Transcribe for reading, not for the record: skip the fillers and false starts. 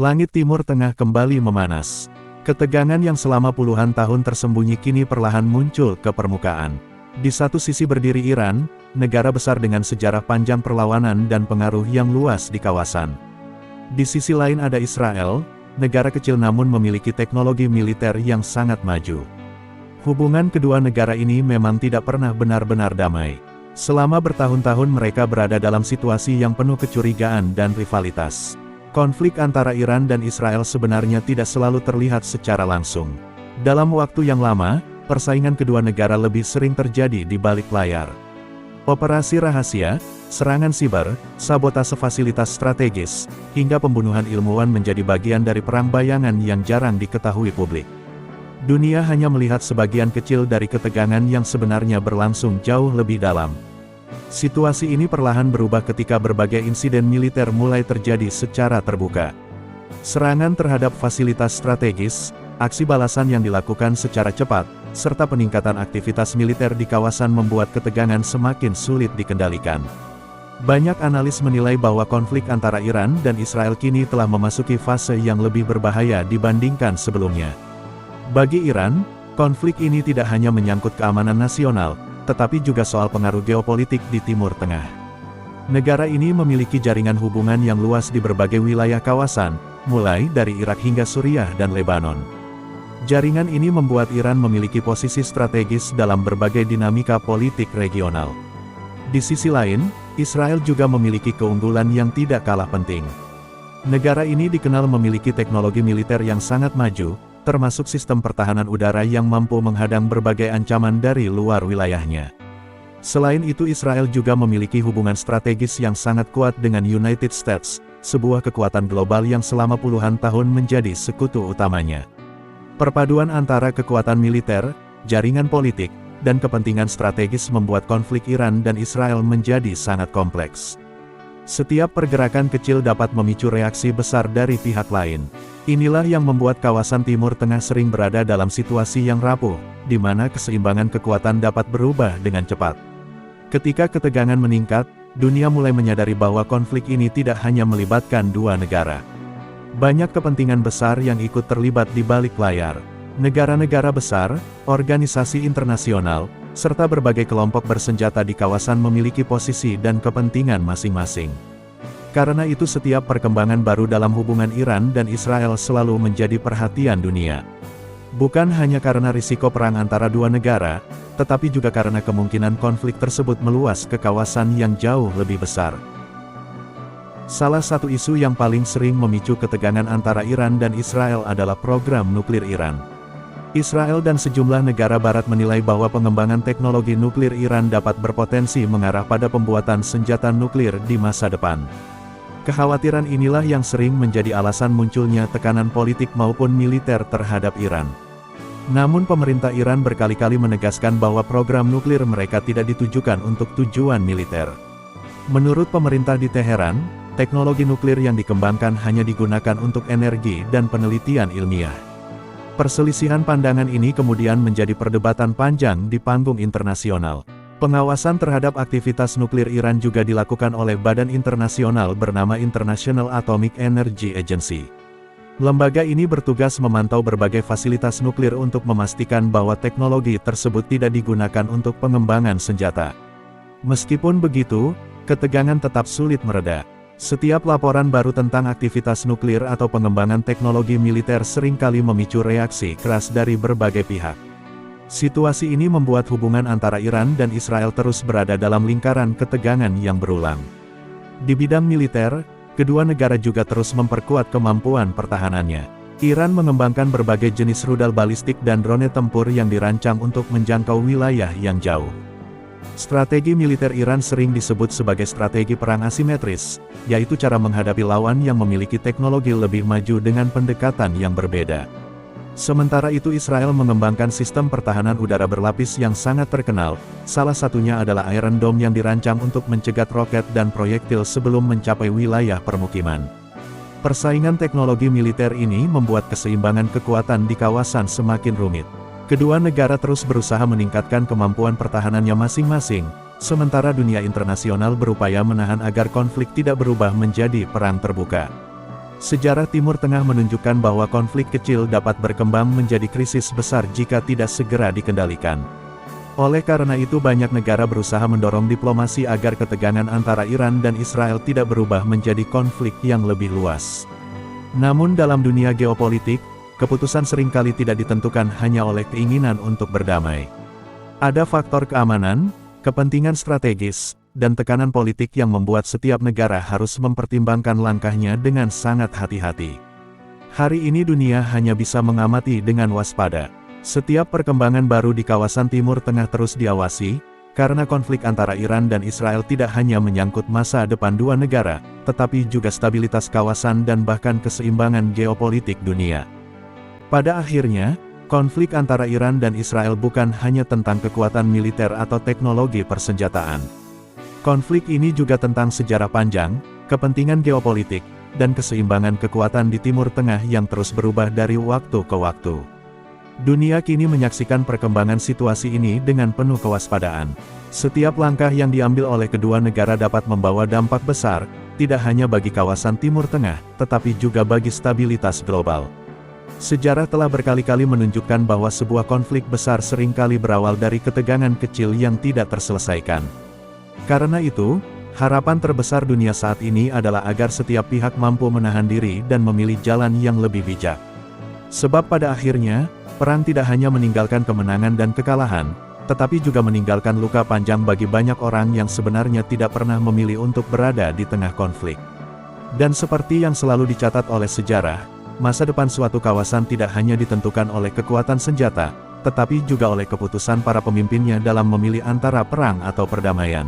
Langit Timur Tengah kembali memanas. Ketegangan yang selama puluhan tahun tersembunyi kini perlahan muncul ke permukaan. Di satu sisi berdiri Iran, negara besar dengan sejarah panjang perlawanan dan pengaruh yang luas di kawasan. Di sisi lain ada Israel, negara kecil namun memiliki teknologi militer yang sangat maju. Hubungan kedua negara ini memang tidak pernah benar-benar damai. Selama bertahun-tahun mereka berada dalam situasi yang penuh kecurigaan dan rivalitas. Konflik antara Iran dan Israel sebenarnya tidak selalu terlihat secara langsung. Dalam waktu yang lama, persaingan kedua negara lebih sering terjadi di balik layar. Operasi rahasia, serangan siber, sabotase fasilitas strategis, hingga pembunuhan ilmuwan menjadi bagian dari perang bayangan yang jarang diketahui publik. Dunia hanya melihat sebagian kecil dari ketegangan yang sebenarnya berlangsung jauh lebih dalam. Situasi ini perlahan berubah ketika berbagai insiden militer mulai terjadi secara terbuka. Serangan terhadap fasilitas strategis, aksi balasan yang dilakukan secara cepat, serta peningkatan aktivitas militer di kawasan membuat ketegangan semakin sulit dikendalikan. Banyak analis menilai bahwa konflik antara Iran dan Israel kini telah memasuki fase yang lebih berbahaya dibandingkan sebelumnya. Bagi Iran, konflik ini tidak hanya menyangkut keamanan nasional, tetapi juga soal pengaruh geopolitik di Timur Tengah. Negara ini memiliki jaringan hubungan yang luas di berbagai wilayah kawasan, mulai dari Irak hingga Suriah dan Lebanon. Jaringan ini membuat Iran memiliki posisi strategis dalam berbagai dinamika politik regional. Di sisi lain, Israel juga memiliki keunggulan yang tidak kalah penting. Negara ini dikenal memiliki teknologi militer yang sangat maju, termasuk sistem pertahanan udara yang mampu menghadang berbagai ancaman dari luar wilayahnya. Selain itu Israel juga memiliki hubungan strategis yang sangat kuat dengan United States, sebuah kekuatan global yang selama puluhan tahun menjadi sekutu utamanya. Perpaduan antara kekuatan militer, jaringan politik, dan kepentingan strategis membuat konflik Iran dan Israel menjadi sangat kompleks. Setiap pergerakan kecil dapat memicu reaksi besar dari pihak lain. Inilah yang membuat kawasan Timur Tengah sering berada dalam situasi yang rapuh, di mana keseimbangan kekuatan dapat berubah dengan cepat. Ketika ketegangan meningkat, dunia mulai menyadari bahwa konflik ini tidak hanya melibatkan dua negara. Banyak kepentingan besar yang ikut terlibat di balik layar. Negara-negara besar, organisasi internasional, serta berbagai kelompok bersenjata di kawasan memiliki posisi dan kepentingan masing-masing. Karena itu setiap perkembangan baru dalam hubungan Iran dan Israel selalu menjadi perhatian dunia. Bukan hanya karena risiko perang antara dua negara, tetapi juga karena kemungkinan konflik tersebut meluas ke kawasan yang jauh lebih besar. Salah satu isu yang paling sering memicu ketegangan antara Iran dan Israel adalah program nuklir Iran. Israel dan sejumlah negara barat menilai bahwa pengembangan teknologi nuklir Iran dapat berpotensi mengarah pada pembuatan senjata nuklir di masa depan. Kekhawatiran inilah yang sering menjadi alasan munculnya tekanan politik maupun militer terhadap Iran. Namun pemerintah Iran berkali-kali menegaskan bahwa program nuklir mereka tidak ditujukan untuk tujuan militer. Menurut pemerintah di Teheran, teknologi nuklir yang dikembangkan hanya digunakan untuk energi dan penelitian ilmiah. Perselisihan pandangan ini kemudian menjadi perdebatan panjang di panggung internasional. Pengawasan terhadap aktivitas nuklir Iran juga dilakukan oleh badan internasional bernama International Atomic Energy Agency. Lembaga ini bertugas memantau berbagai fasilitas nuklir untuk memastikan bahwa teknologi tersebut tidak digunakan untuk pengembangan senjata. Meskipun begitu, ketegangan tetap sulit mereda. Setiap laporan baru tentang aktivitas nuklir atau pengembangan teknologi militer seringkali memicu reaksi keras dari berbagai pihak. Situasi ini membuat hubungan antara Iran dan Israel terus berada dalam lingkaran ketegangan yang berulang. Di bidang militer, kedua negara juga terus memperkuat kemampuan pertahanannya. Iran mengembangkan berbagai jenis rudal balistik dan drone tempur yang dirancang untuk menjangkau wilayah yang jauh. Strategi militer Iran sering disebut sebagai strategi perang asimetris, yaitu cara menghadapi lawan yang memiliki teknologi lebih maju dengan pendekatan yang berbeda. Sementara itu Israel mengembangkan sistem pertahanan udara berlapis yang sangat terkenal, salah satunya adalah Iron Dome yang dirancang untuk mencegat roket dan proyektil sebelum mencapai wilayah permukiman. Persaingan teknologi militer ini membuat keseimbangan kekuatan di kawasan semakin rumit. Kedua negara terus berusaha meningkatkan kemampuan pertahanannya masing-masing, sementara dunia internasional berupaya menahan agar konflik tidak berubah menjadi perang terbuka. Sejarah Timur Tengah menunjukkan bahwa konflik kecil dapat berkembang menjadi krisis besar jika tidak segera dikendalikan. Oleh karena itu banyak negara berusaha mendorong diplomasi agar ketegangan antara Iran dan Israel tidak berubah menjadi konflik yang lebih luas. Namun dalam dunia geopolitik, keputusan seringkali tidak ditentukan hanya oleh keinginan untuk berdamai. Ada faktor keamanan, kepentingan strategis, dan tekanan politik yang membuat setiap negara harus mempertimbangkan langkahnya dengan sangat hati-hati. Hari ini dunia hanya bisa mengamati dengan waspada. Setiap perkembangan baru di kawasan Timur Tengah terus diawasi, karena konflik antara Iran dan Israel tidak hanya menyangkut masa depan dua negara, tetapi juga stabilitas kawasan dan bahkan keseimbangan geopolitik dunia. Pada akhirnya, konflik antara Iran dan Israel bukan hanya tentang kekuatan militer atau teknologi persenjataan. Konflik ini juga tentang sejarah panjang, kepentingan geopolitik, dan keseimbangan kekuatan di Timur Tengah yang terus berubah dari waktu ke waktu. Dunia kini menyaksikan perkembangan situasi ini dengan penuh kewaspadaan. Setiap langkah yang diambil oleh kedua negara dapat membawa dampak besar, tidak hanya bagi kawasan Timur Tengah, tetapi juga bagi stabilitas global. Sejarah telah berkali-kali menunjukkan bahwa sebuah konflik besar seringkali berawal dari ketegangan kecil yang tidak terselesaikan. Karena itu, harapan terbesar dunia saat ini adalah agar setiap pihak mampu menahan diri dan memilih jalan yang lebih bijak. Sebab pada akhirnya, perang tidak hanya meninggalkan kemenangan dan kekalahan, tetapi juga meninggalkan luka panjang bagi banyak orang yang sebenarnya tidak pernah memilih untuk berada di tengah konflik. Dan seperti yang selalu dicatat oleh sejarah, masa depan suatu kawasan tidak hanya ditentukan oleh kekuatan senjata, tetapi juga oleh keputusan para pemimpinnya dalam memilih antara perang atau perdamaian.